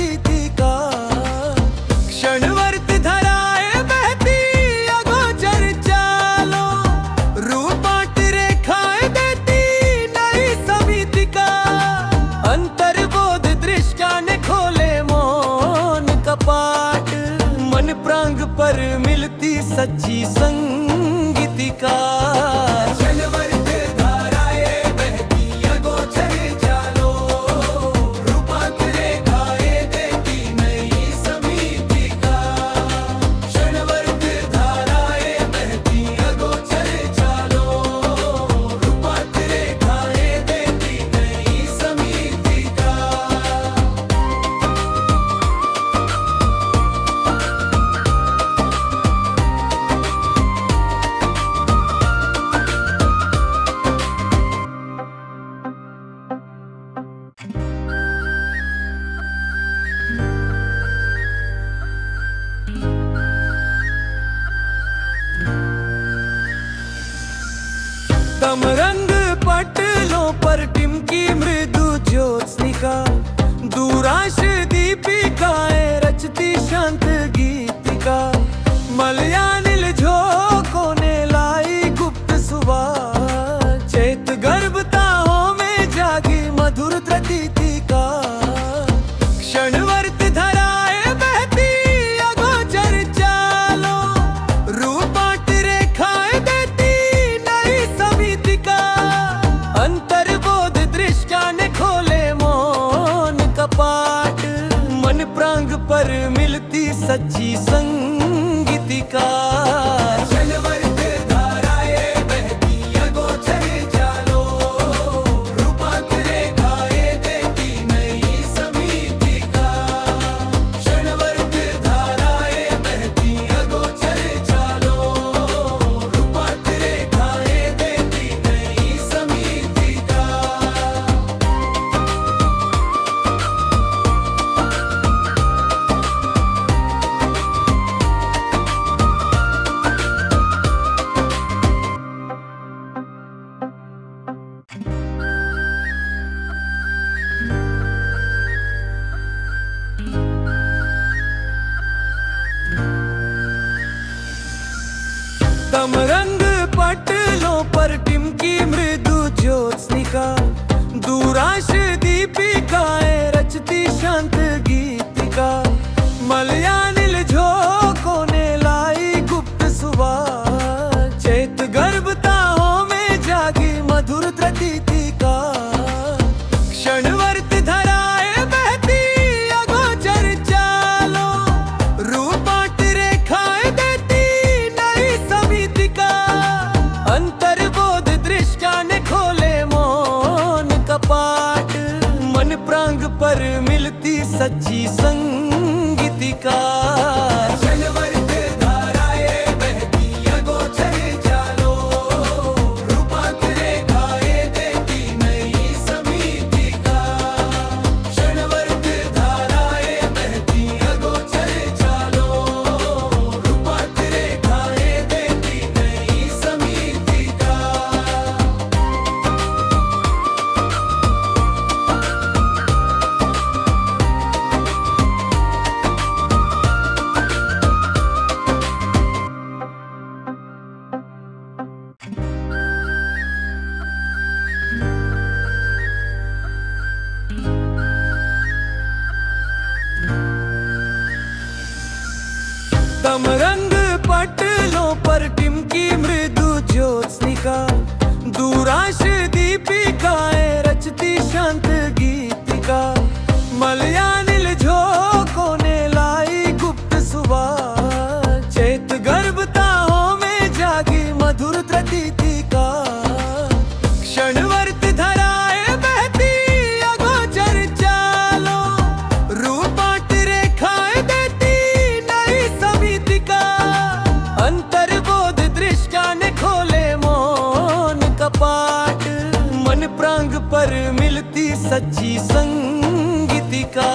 प्रतीतिका क्षणवर्त धराए बहती अगोचर चालो रूपांत रेखाएं देती नई समितिका अंतर्बोध दृष्टा ने खोले मौन कपाट मन प्रांग पर मिलती सच्ची संगीतिका तम रंग पटलों पर टिमकी मृदु ज्योत्स्निका दूराश दीपिकाएं रचती शांत गीतिका मलयानिल झोंकों ने लाई गुप्त सुवास चेत गर्भताओं में जागी मधुर प्रतीतिका क्षणवर्त धराए बहती अगोचर चालो रूपांत रेखाएं देती नई समितिका अंतर्बोध दृष्टा ने खोले मौन कपाट मन प्रांग पर मिलती सच्ची संगीतिका तम रंग पटलों पर टिमकी मृदु ज्योत्स्निका दूराश दीपिकाएं रचती शांत गीतिका मलयानिल झोंकों ने लाई गुप्त सुवास चेत गर्भताओं में जागी मधुर प्रतीतिका क्षणवर्त धराए बहती अगोचर चालो रूपांत रेखाएं देती नई समितिका अंतर्बोध दृष्टा ने खोले मौन कपाट मन प्रांग पर मिलती सच्ची संगीतिका तम रंग पटलों पर टिमकी मृदु ज्योत्स्निका दूराश दीपिकाएं रचती शांत गीतिका मलयानिल झोंकों ने लाई गुप्त सुवास चेत गर्भताओं में जागी मधुर प्रतीतिका क्षणवर्त धराए बहती अगोचर चालो रूपांत रेखाएं देती नई समितिका अंतर्बोध दृष्टा ने खोले मौन कपाट मन प्रांग पर मिलती सच्ची संगीतिका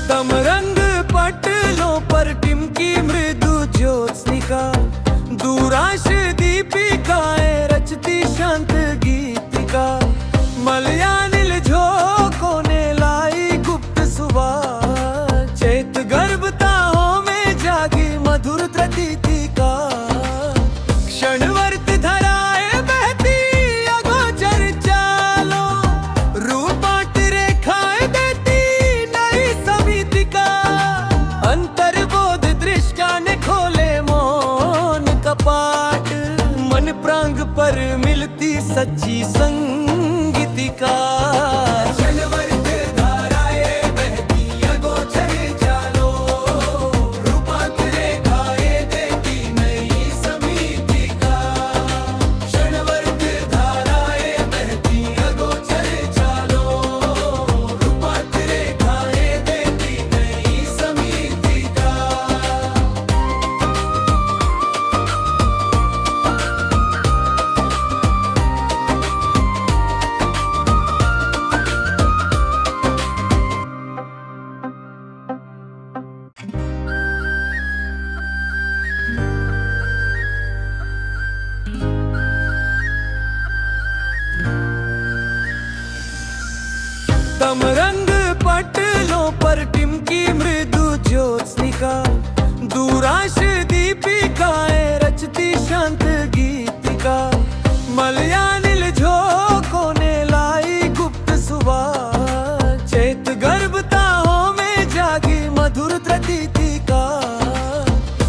तमरंग पटलों पर टिमकी मृदु ज्योत्स्निका, दूराश दीपिकाएं रचती शांत गीतिका। मलयानिल झोंकों ने लाई गुप्त सुवास, चैत गर्भताओं में जागी मधुर प्रतीतिका। क्षणवर्त धराए बहती अगोचर चालों, रूपांट रेखाएं देती नई समितिका। अंतर्बोध दृष्टा ने खोले मौन कपाट, मन प्रांग पर मिलती सच्ची संगीतिका। क्षणवर्त धाराएं बहती अगोचर चालों, रूपांत रेखाएं देती नई समितिका। क्षणवर्त धाराएं बहती अगोचर चालों, रूपांत रेखाएं देती नई समितिका। तमरंग पटलों पर टिमकी मृदु ज्योत्स्निका, दूराश दीपिकाएं रचती शांत गीतिका। मलयानिल झोंकों ने लाई गुप्त सुवास, चैत गर्भताओं में जागी मधुर प्रतीतिका।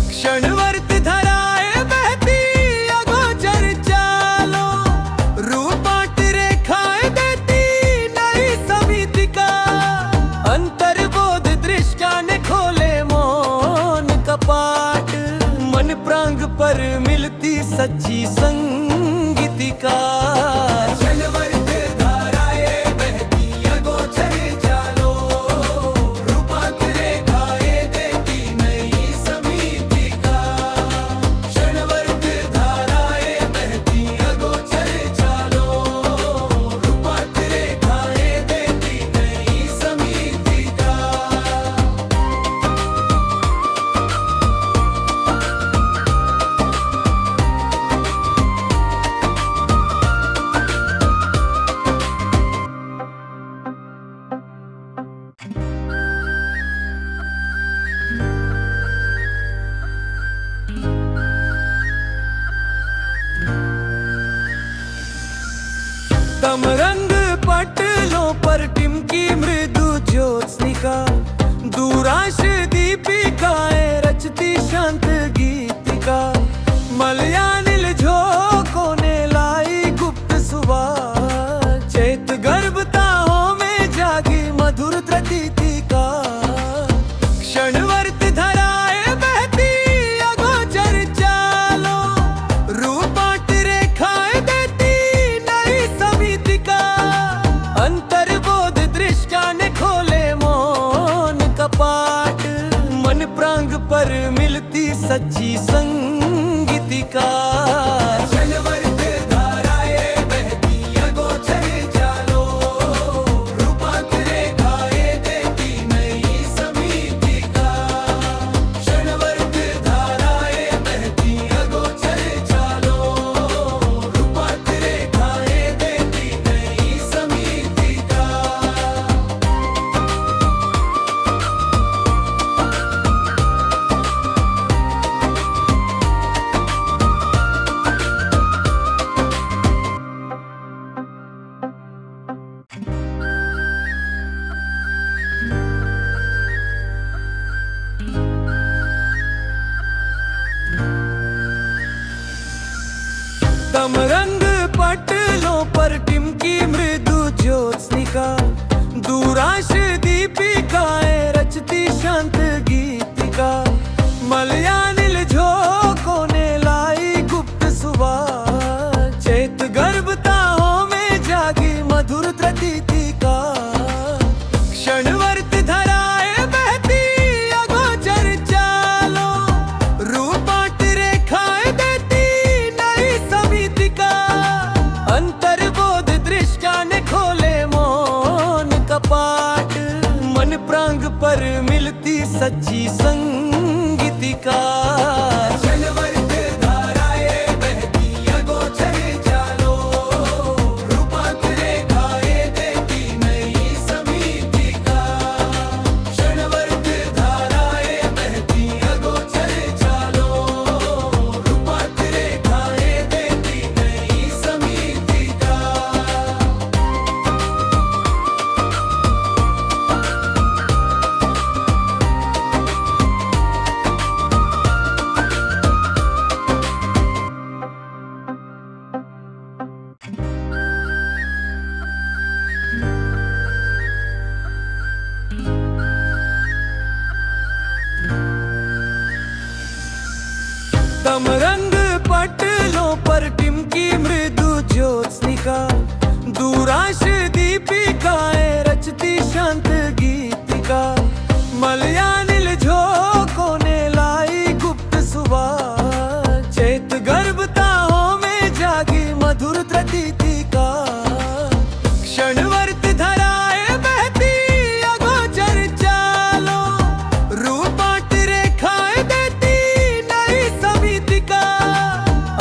क्षणवर्त धराए बहती अगोचर चालों, रूपांट रेखाएं देती नई समितिका। अंतर्बोध दृष्टा ने खोले मौन कपाट, मन प्रांग पर मिलती सच्ची संगीतिका। क्षणवर्त धाराएं बहती अगोचर चालों, रूपांत रेखाएं देती नई समितिका। क्षणवर्त धाराएं बहती अगोचर चालों, रूपांत रेखाएं देती नई समितिका। तमरंग पटलों पर टिमकी मृदु ज्योत्स्निका, दूराश दीपिकाएं रचती शांत गीतिका। मलयानिल झोंकों ने लाई गुप्त सुवास, चैत गर्भताओं में जागी मधुर प्रतीतिका। क्षणवर्त धराए बहती अगोचर चालों, रूपांट रेखाएं देती नई समितिका। अंतर्बोध दृष्टा ने खोले मौन कपाट, मन प्रांग पर मिलती सच्ची संगीतिका। क्षणवर्त धाराएं बहती अगोचर चालों, रूपांत रेखाएं देती नई समितिका। क्षणवर्त धाराएं बहती अगोचर चालों, रूपांत रेखाएं देती नई समितिका। मिलती सच्ची संगीतिका। क्षणवर्त धाराएं बहती अगोचर जालो, रूपांत रेखाएं देती नई समीतिका। क्षणवर्त धाराएं बहती अगोचर जालो, रूपांत रेखाएं देती नई समीतिका। तम रंग पटलों पर टिमकी मृदु ज्योत्स्निका, दूराश दीपिकाएं रचती शांत गीतिका। मलयानिल झोंकों ने लाई गुप्त सुवास, चेत गर्भताओं में जागी मधुर प्रतीतिका। क्षणवर्त धराएं बहती अगोचर चालों, रूपांत रेखाएं देती नई समीतिका।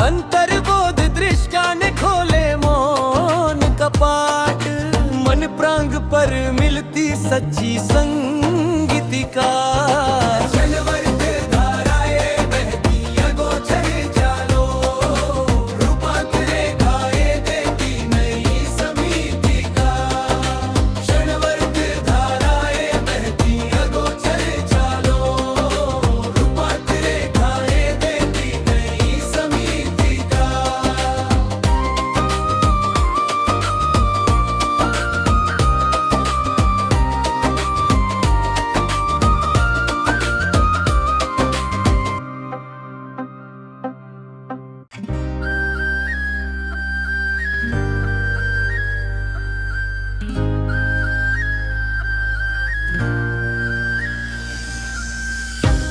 अंतर्बोध दृष्टा ने खोले मौन कपाट, मन प्रांग पर मिलती सच्ची संगीतिका। क्षणवर्त धाराएं बहती अगोचर जालो, रूपांत रेखाएं देती नई समीतिका। क्षणवर्त धाराएं बहती अगोचर जालो, रूपांत रेखाएं देती नई समीतिका।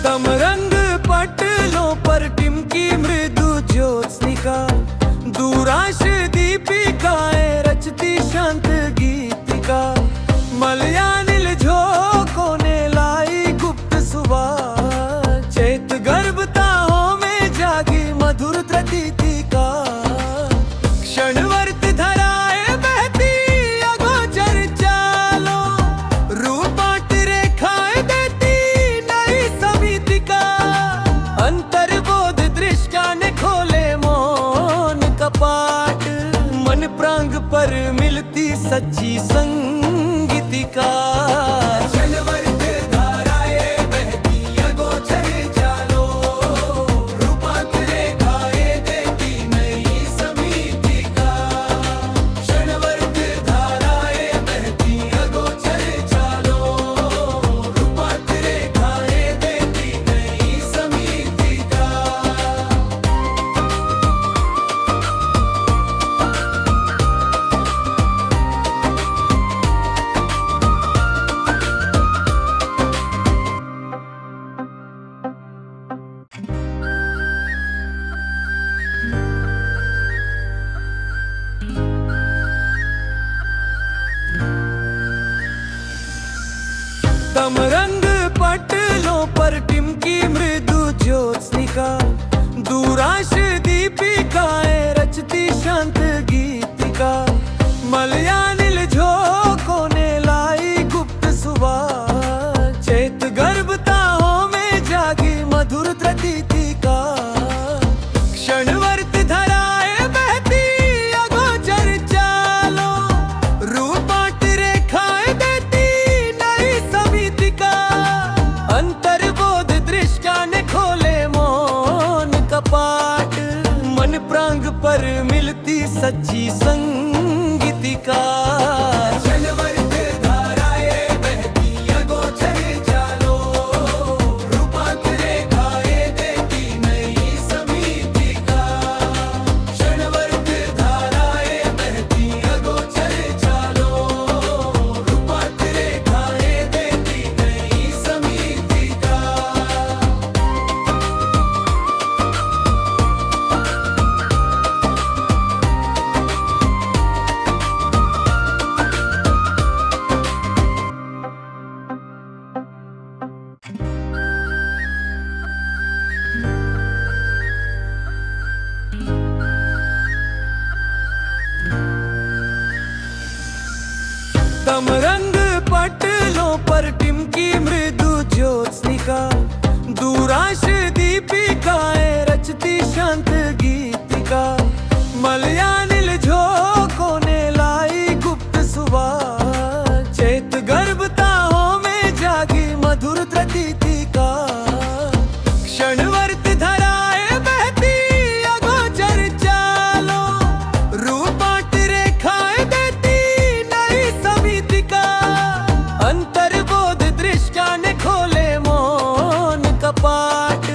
तम रंग पटलों पर टिमकी मृदु ज्योत्स्निका, दूराश दीपिकाएं रचती शांत गीतिका। मलयानिल झोंकों ने लाई गुप्त सुवास, चेत गर्भताओं में जागी मधुर प्रतीतिका। क्षणवर्त धराएं बहती अगोचर चालो, रूपांत रेखाएं देती नई समीतिका। अंतर्बोध दृष्टा ने खोले मौन कपाट, मन प्रांग पर मिलती सच्ची संगीतिका। क्षणवर्त धाराएं बहती अगोचर जालो, रूपांत रेखाएं देती नई समीतिका। क्षणवर्त धाराएं बहती अगोचर जालो, रूपांत रेखाएं देती नई समीतिका। तम रंग पटलों पर टिमकी मृदु ज्योत्स्निका, दूराश दीपिकाएं रचती शांत गीतिका। मलयानिल झोंकों ने लाई गुप्त सुवास, चेत गर्भताओं में जागी मधुर प्रतीतिका। क्षणवर्त धराएं बहती अगोचर चालो, रूपांत रेखाएं देती नई समीतिका। अंतर्बोध दृष्टा ने खोले मौन कपाट, मन प्रांग पर मिलती सच्ची संगीतिका। क्षणवर्त धाराएं बहती अगोचर जालो, रूपांत रेखाएं देती नई समीतिका। क्षणवर्त धाराएं बहती अगोचर जालो, रूपांत रेखाएं देती नई समीतिका। मधुर प्रतीति का। क्षणवर्त धराए बहती अगोचर चालों, रूपांट रेखाएं देती नई समिति का। अंतर्बोध दृष्टा ने खोले मौन कपाट,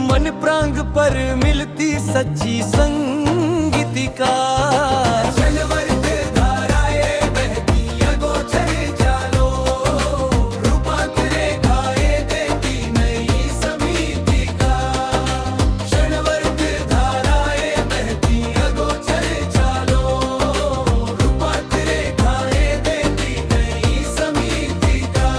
मन प्रांग पर मिलती सच्ची संगीतिका। क्षणवर्त धाराएं बहती अगोचर चालों, रूपांत रेखाएं देती नई समिति का। क्षणवर्त धाराएं बहती अगोचर चालों, रूपांत रेखाएं देती नई समिति का।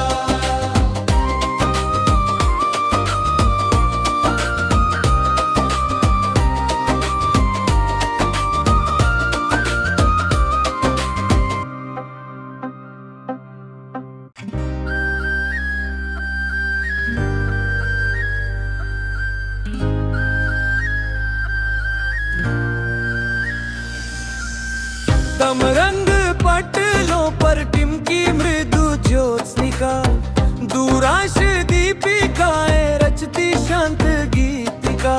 तम रंग पटलों पर टिमकी मृदु ज्योत्स्निका। दूराश दीपिकाएं रचती शांत गीतिका।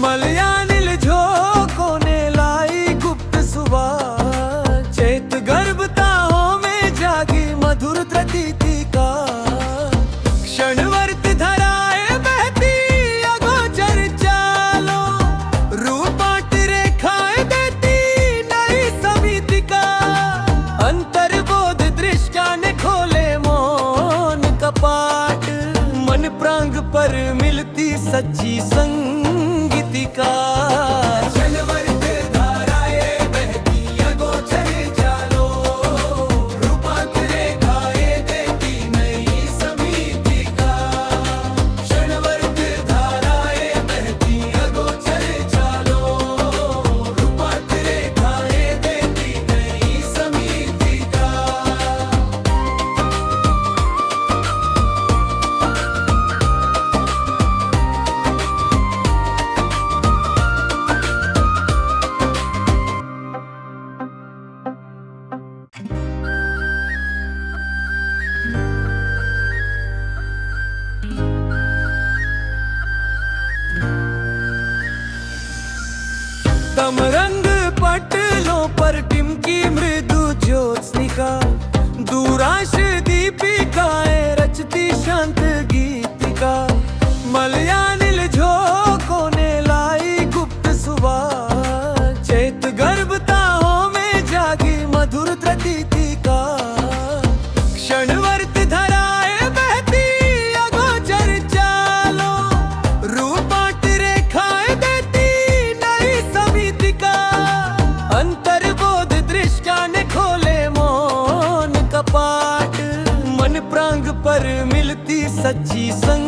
मलयानिल झोंकों ने लाई गुप्त सुवास, चैत गर्भताओं में जागी मधुर प्रतीति का। क्षणवर्त धराए बहती अगोचर चालों, रूपांट रेखाएं देती नई समिति का। अंतर्बोध दृष्टा ने खोले मौन कपाट, मन प्रांग पर मिलती सच्ची संगीतिका। क्षणवर्त धाराएं बहती अगोचर चालों, रूपांत रेखाएं देती नई समिति का। क्षणवर्त धाराएं बहती अगोचर चालों, रूपांत रेखाएं देती नई समिति का। तम रंग पटलों पर टिमकी मृदु ज्योत्स्निका। दूराश दीपिकाएं रचती शांत गीतिका। मलयानिल झोंकों ने लाई गुप्त सुवास, चैत गर्भताओं में जागी मधुर प्रतीति का। क्षणवर्त धराए बहती अगोचर चालों, रूपांट रेखाएं देती नई समिति का। अंतर्बोध दृष्टा ने खोले मौन कपाट, मन प्रांग पर मिलती सच्ची संग